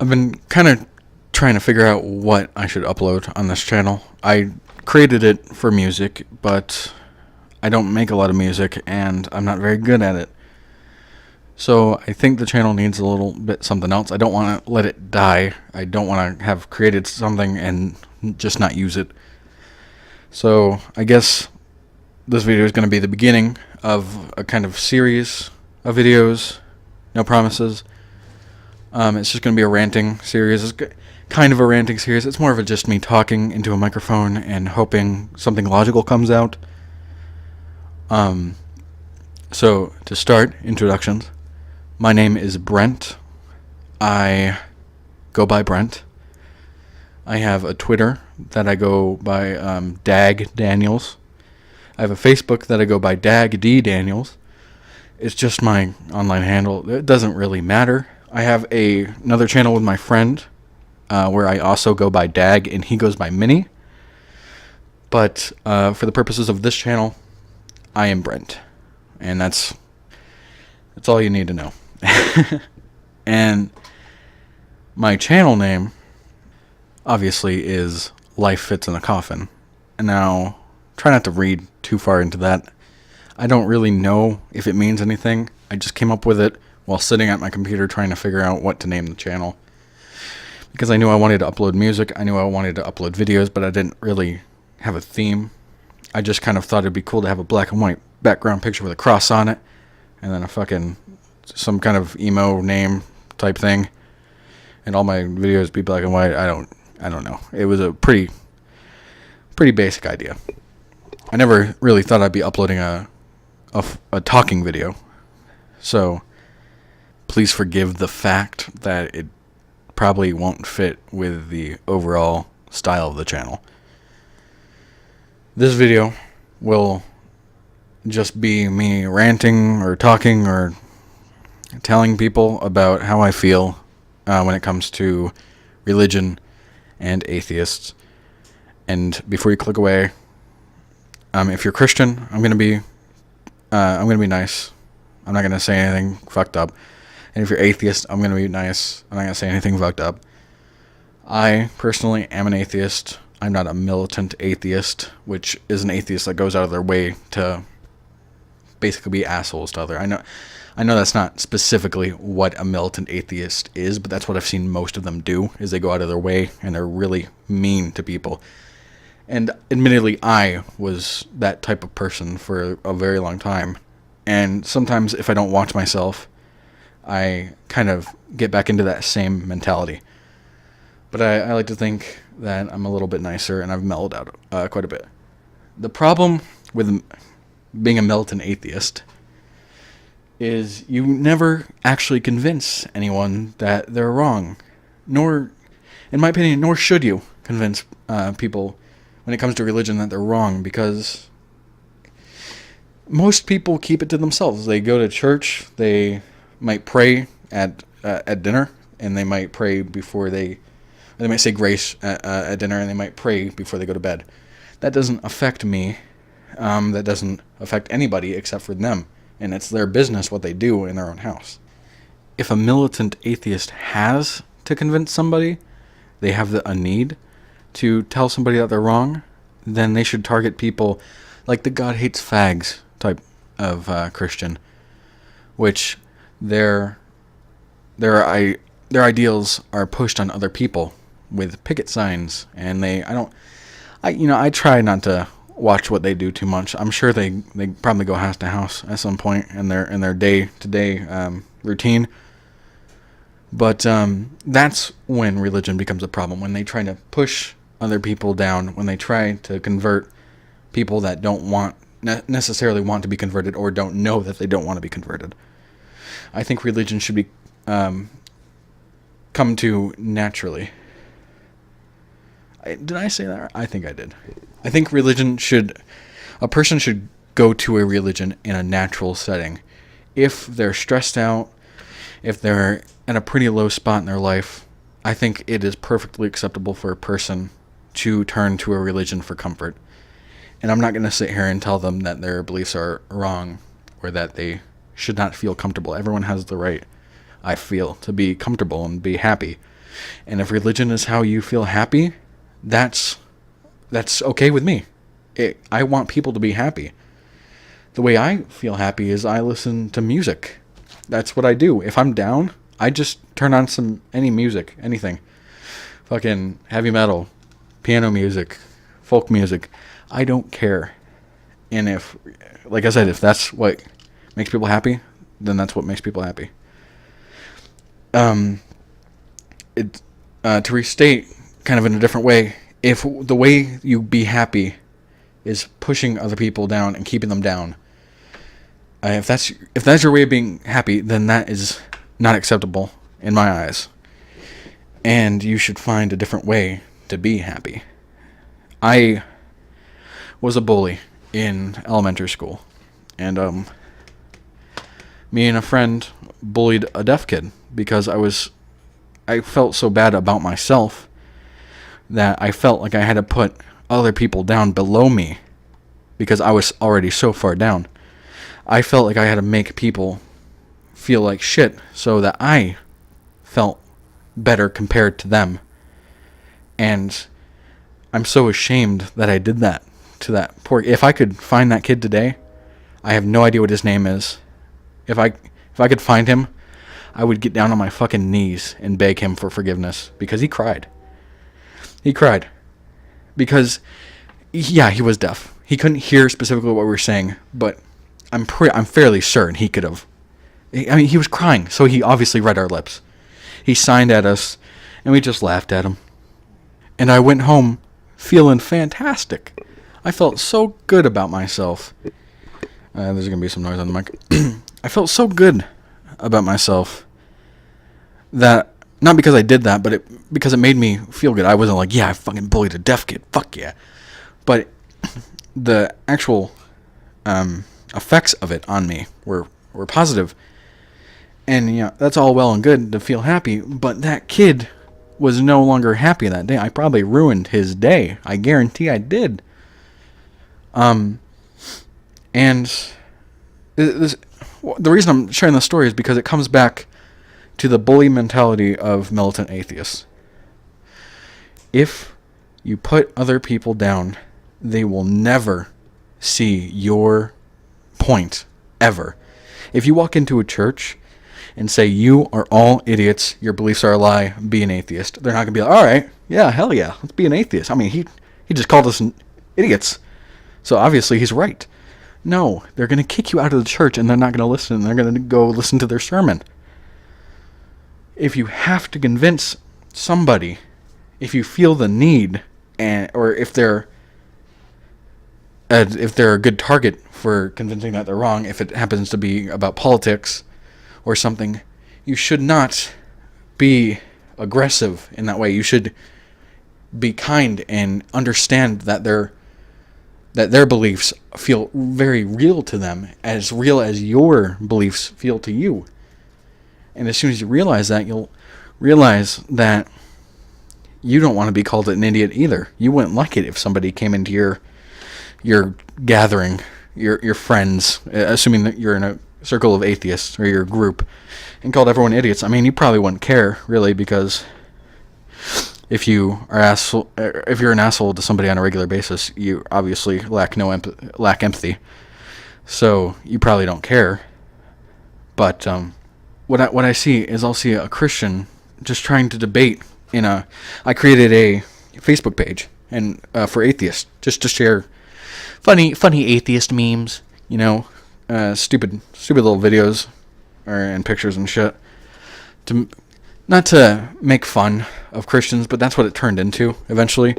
I've been kind of trying to figure out what I should upload on this channel. I created it for music, but I don't make a lot of music, and I'm not very good at it. So I think the channel needs a little bit something else. I don't want to let it die. I don't want to have created something and just not use it. So I guess this video is going to be the beginning of a kind of series of videos. No promises. It's just going to be a ranting series. It's kind of a ranting series. It's more of just me talking into a microphone and hoping something logical comes out. So to start, introductions. My name is Brent. I go by Brent. I have a Twitter that I go by Dag Daniels. I have a Facebook that I go by Dag D Daniels. It's just my online handle. It doesn't really matter. I have another channel with my friend where I also go by Dag and he goes by Minnie. But for the purposes of this channel, I am Brent. And that's all you need to know. And my channel name obviously is Life Fits in a Coffin. And now, try not to read too far into that. I don't really know if it means anything. I just came up with it while sitting at my computer trying to figure out what to name the channel. Because I knew I wanted to upload music, I knew I wanted to upload videos, but I didn't really have a theme. I just kind of thought it'd be cool to have a black and white background picture with a cross on it, and then some kind of emo name type thing, and all my videos be black and white. I don't know. It was a pretty basic idea. I never really thought I'd be uploading a talking video, so please forgive the fact that it probably won't fit with the overall style of the channel. This video will just be me ranting or talking or telling people about how I feel when it comes to religion and atheists. And before you click away, if you're Christian, I'm gonna be nice. I'm not gonna say anything fucked up. And if you're atheist, I'm gonna be nice. I'm not gonna say anything fucked up. I personally am an atheist. I'm not a militant atheist, which is an atheist that goes out of their way to basically be assholes to others. I know that's not specifically what a militant atheist is, but that's what I've seen most of them do, is they go out of their way and they're really mean to people. And admittedly, I was that type of person for a very long time. And sometimes if I don't watch myself, I kind of get back into that same mentality. But I like to think that I'm a little bit nicer and I've mellowed out quite a bit. The problem with being a militant atheist is you never actually convince anyone that they're wrong. Nor, in my opinion, nor should you convince people when it comes to religion that they're wrong, because most people keep it to themselves. They go to church, they might pray at dinner, and they might pray before they might say grace at dinner, and they might pray before they go to bed. That doesn't affect me. That doesn't affect anybody except for them. And it's their business what they do in their own house. If a militant atheist has to convince somebody, they have a need to tell somebody that they're wrong, then they should target people like the God hates fags type of Christian, which their ideals are pushed on other people with picket signs, and I try not to watch what they do too much. I'm sure they probably go house to house at some point in their day-to-day routine. But that's when religion becomes a problem, when they try to push other people down, when they try to convert people that don't necessarily want to be converted or don't know that they don't want to be converted. I think religion should be come to naturally. Did I say that? I think I did. I think a person should go to a religion in a natural setting. If they're stressed out, if they're in a pretty low spot in their life, I think it is perfectly acceptable for a person to turn to a religion for comfort. And I'm not going to sit here and tell them that their beliefs are wrong or that they should not feel comfortable. Everyone has the right, I feel, to be comfortable and be happy. And if religion is how you feel happy, that's okay with me. I want people to be happy. The way I feel happy is I listen to music. That's what I do. If I'm down, I just turn on any music, anything. Fucking heavy metal, piano music, folk music. I don't care. And if, like I said, if that's what makes people happy, then that's what makes people happy. To restate kind of in a different way, if the way you be happy is pushing other people down and keeping them down, if that's your way of being happy, then that is not acceptable in my eyes. And you should find a different way to be happy. I was a bully in elementary school, and me and a friend bullied a deaf kid because I felt so bad about myself that I felt like I had to put other people down below me because I was already so far down. I felt like I had to make people feel like shit so that I felt better compared to them. And I'm so ashamed that I did that to that poor. If I could find that kid today, I have no idea what his name is. If I could find him, I would get down on my fucking knees and beg him for forgiveness because he cried. He cried because, yeah, he was deaf. He couldn't hear specifically what we were saying, but I'm fairly certain he could have. I mean, he was crying, so he obviously read our lips. He signed at us, and we just laughed at him. And I went home feeling fantastic. I felt so good about myself. There's going to be some noise on the mic. I felt so good about myself that, not because I did that, but because it made me feel good. I wasn't like, yeah, I fucking bullied a deaf kid. Fuck yeah. But the actual effects of it on me were positive. And yeah, that's all well and good to feel happy, but that kid was no longer happy that day. I probably ruined his day. I guarantee I did. And the reason I'm sharing this story is because it comes back to the bully mentality of militant atheists. If you put other people down, they will never see your point, ever. If you walk into a church and say, you are all idiots, your beliefs are a lie, be an atheist, they're not going to be like, all right, yeah, hell yeah, let's be an atheist. I mean, he just called us idiots, so obviously he's right. No, they're going to kick you out of the church and they're not going to listen. They're going to go listen to their sermon. If you have to convince somebody, if you feel the need, or if they're a good target for convincing that they're wrong, if it happens to be about politics or something, you should not be aggressive in that way. You should be kind and understand that their beliefs feel very real to them, as real as your beliefs feel to you. And as soon as you realize that, you'll realize that you don't want to be called an idiot either. You wouldn't like it if somebody came into your gathering, your friends, assuming that you're in a circle of atheists or your group, and called everyone idiots. I mean, you probably wouldn't care, really, because if you're an asshole to somebody on a regular basis, you obviously lack empathy. So you probably don't care. But what I see is I'll see a Christian just trying to debate I created a Facebook page and for atheists, just to share funny atheist memes, stupid little videos and pictures and shit, not to make fun of Christians, but that's what it turned into eventually.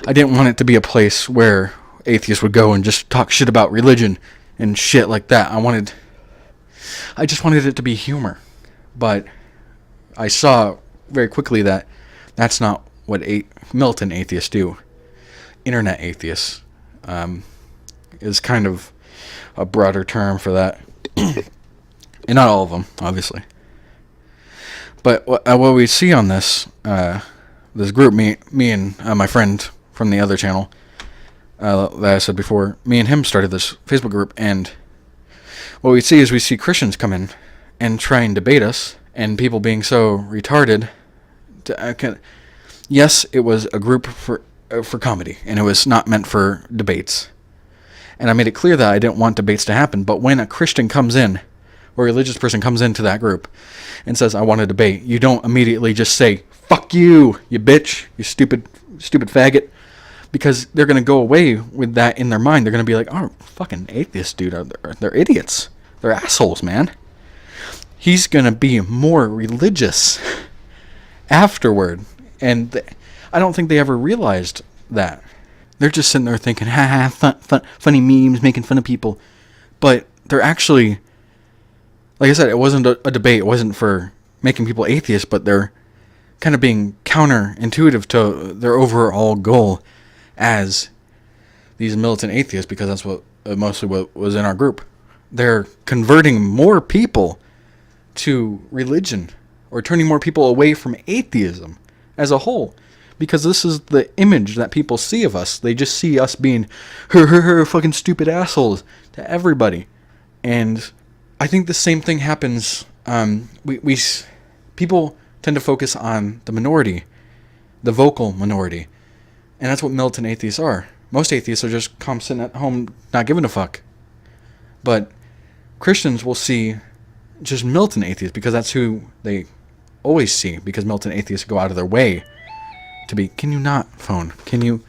I didn't want it to be a place where atheists would go and just talk shit about religion and shit like that. I just wanted it to be humor. But I saw very quickly that that's not what militant atheists do. Internet atheists is kind of a broader term for that. And not all of them, obviously. But what we see on this group, me and my friend from the other channel that I said before, me and him started this Facebook group, and what we see Christians come in and try and debate us, and people being so retarded Yes, it was a group for comedy, and it was not meant for debates. And I made it clear that I didn't want debates to happen. But when a Christian comes in, or a religious person comes into that group and says, I want to debate, you don't immediately just say, fuck you, you bitch, you stupid faggot. Because they're going to go away with that in their mind. They're going to be like, oh, fucking atheists, dude, they're idiots. They're assholes, man. He's going to be more religious afterward. And I don't think they ever realized that. They're just sitting there thinking, funny memes, making fun of people. But they're actually, like I said, it wasn't a debate. It wasn't for making people atheists, but they're kind of being counterintuitive to their overall goal as these militant atheists, because that's what mostly what was in our group. They're converting more people to religion, or turning more people away from atheism as a whole, because this is the image that people see of us. They just see us being fucking stupid assholes to everybody. And I think the same thing happens. People tend to focus on the minority, the vocal minority. And that's what militant atheists are. Most atheists are just calm sitting at home not giving a fuck. But Christians will see just militant atheists because that's who they always see. Because militant atheists go out of their way to be, can you not phone? Can you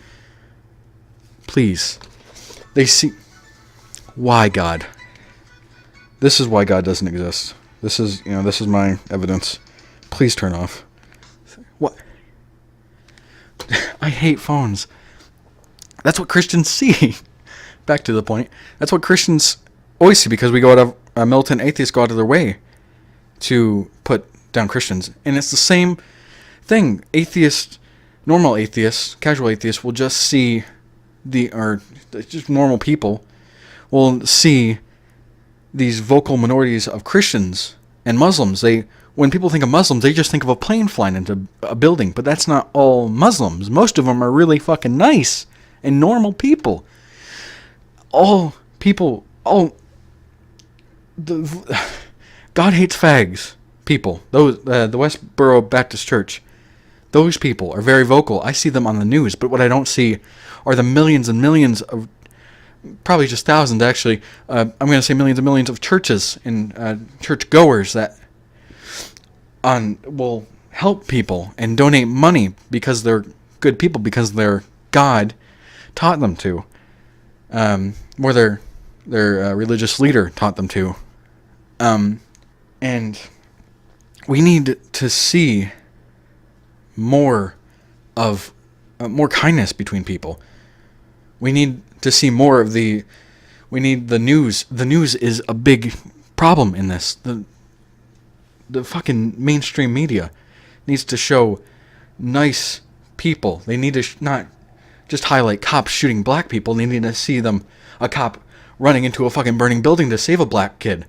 please? They see why God. This is why God doesn't exist. This is my evidence. Please turn off. What? I hate phones. That's what Christians see. Back to the point. That's what Christians always see, because we go out of militant atheists go out of their way to put down Christians. And it's the same thing. Normal atheists, casual atheists will just see just normal people will see these vocal minorities of Christians and Muslims. When people think of Muslims, they just think of a plane flying into a building. But that's not all Muslims. Most of them are really fucking nice and normal people. God hates fags. People. Those the Westboro Baptist Church. Those people are very vocal. I see them on the news. But what I don't see are the millions and millions of, probably just thousands actually, I'm going to say millions and millions of churches and church goers that will help people and donate money because they're good people, because their God taught them to, or their religious leader taught them to, and we need to see more kindness between people. We need to see more of we need the news. The news is a big problem in this. The fucking mainstream media needs to show nice people. They need to not just highlight cops shooting black people. They need to see a cop running into a fucking burning building to save a black kid.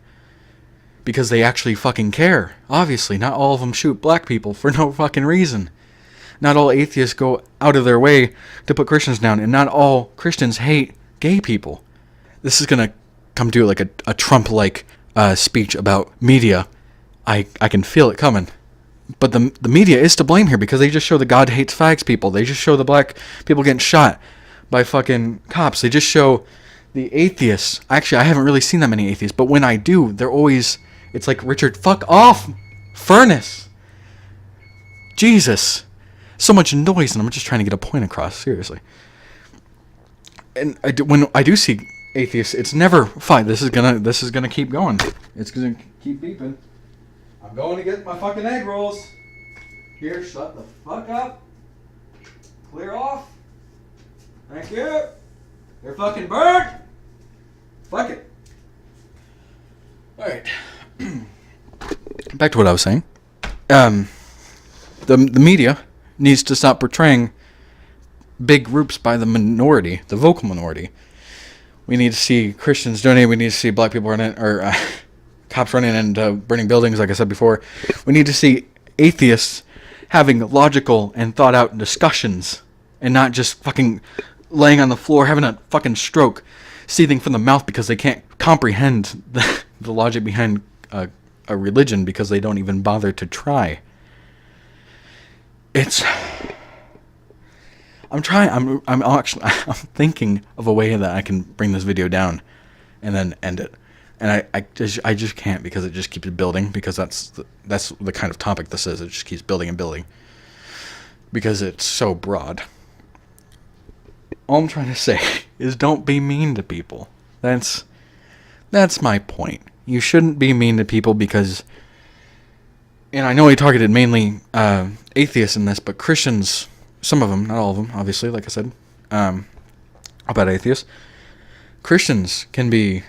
Because they actually fucking care. Obviously, not all of them shoot black people for no fucking reason. Not all atheists go out of their way to put Christians down. And not all Christians hate gay people. This is going to come to like a Trump-like speech about media. I can feel it coming. But the media is to blame here, because they just show the God hates fags people. They just show the black people getting shot by fucking cops. They just show the atheists. Actually, I haven't really seen that many atheists, but when I do, they're always, it's like, Richard, fuck off, furnace. Jesus. So much noise, and I'm just trying to get a point across, seriously. And when I do see atheists, it's never fine. This is gonna keep going. It's gonna keep beeping. I'm going to get my fucking egg rolls. Here, shut the fuck up. Clear off. Thank you. They're fucking burnt. Fuck it. Alright. Back to what I was saying. The media needs to stop portraying big groups by the minority, the vocal minority. We need to see Christians donate. We need to see black people running, or cops running into burning buildings, like I said before. We need to see atheists having logical and thought out discussions, and not just fucking laying on the floor having a fucking stroke, seething from the mouth because they can't comprehend the logic behind a religion, because they don't even bother to try. it's... I'm actually I'm thinking of a way that I can bring this video down and then end it. And I just can't, because it just keeps building, because that's the kind of topic this is. It just keeps building and building, because it's so broad. All I'm trying to say is don't be mean to people. That's my point. You shouldn't be mean to people, because, and I know he targeted mainly atheists in this, but Christians, some of them, not all of them, obviously, like I said, about atheists. Christians can be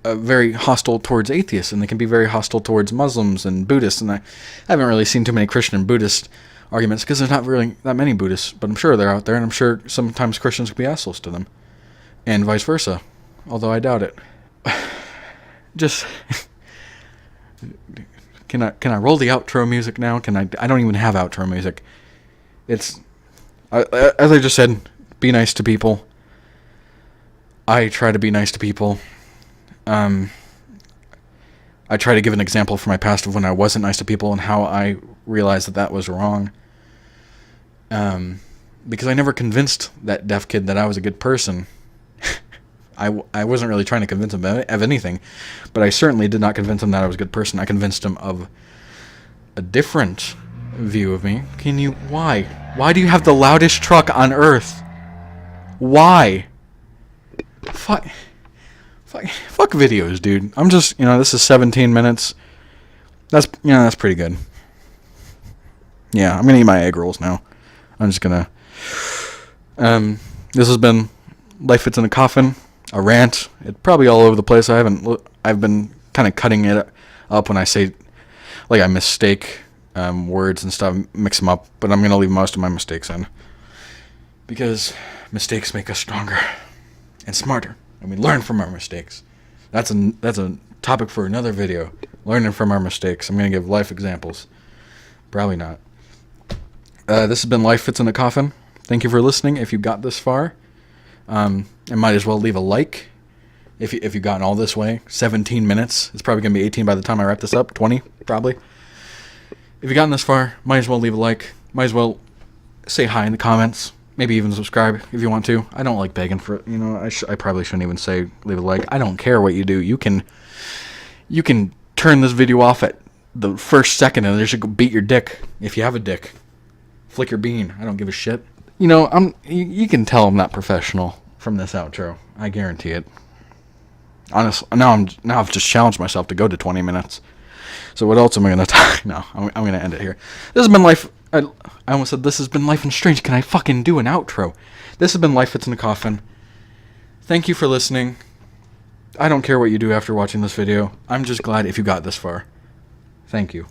very hostile towards atheists, and they can be very hostile towards Muslims and Buddhists, and I haven't really seen too many Christian and Buddhist arguments, because there's not really that many Buddhists, but I'm sure they're out there, and I'm sure sometimes Christians can be assholes to them, and vice versa, although I doubt it. Just... Can I roll the outro music now? I don't even have outro music. It's... as I just said, be nice to people. I try to be nice to people. I try to give an example from my past of when I wasn't nice to people and how I realized that was wrong. Because I never convinced that deaf kid that I was a good person. I wasn't really trying to convince him of anything, but I certainly did not convince him that I was a good person. I convinced him of a different view of me. Why? Why do you have the loudest truck on earth? Why? Fuck videos, dude. I'm just, this is 17 minutes. That's pretty good. Yeah, I'm gonna eat my egg rolls now. I'm just gonna... this has been Life Fits in a Coffin, a rant. It's probably all over the place. I've been kind of cutting it up when I say, like, I mistake words and stuff, mix them up, but I'm gonna leave most of my mistakes in, because mistakes make us stronger and smarter, and we learn from our mistakes. That's a topic for another video. Learning from our mistakes. I'm gonna give life examples. Probably not. This has been Life Fits in a Coffin. Thank you for listening. If you got this far, and might as well leave a like. If you've gotten all this way, 17 minutes. It's probably gonna be 18 by the time I wrap this up. 20 probably. If you've gotten this far, might as well leave a like. Might as well say hi in the comments. Maybe even subscribe if you want to. I don't like begging for it. I probably shouldn't even say leave a like. I don't care what you do. You can turn this video off at the first second and just go beat your dick if you have a dick. Flick your bean. I don't give a shit. You can tell I'm not professional from this outro. I guarantee it. Honestly, now I've just challenged myself to go to 20 minutes. So what else am I gonna talk? No, I'm gonna end it here. This has been Life. I almost said this has been Life and Strange. Can I fucking do an outro? This has been Life Fits in a Coffin. Thank you for listening. I don't care what you do after watching this video. I'm just glad if you got this far. Thank you.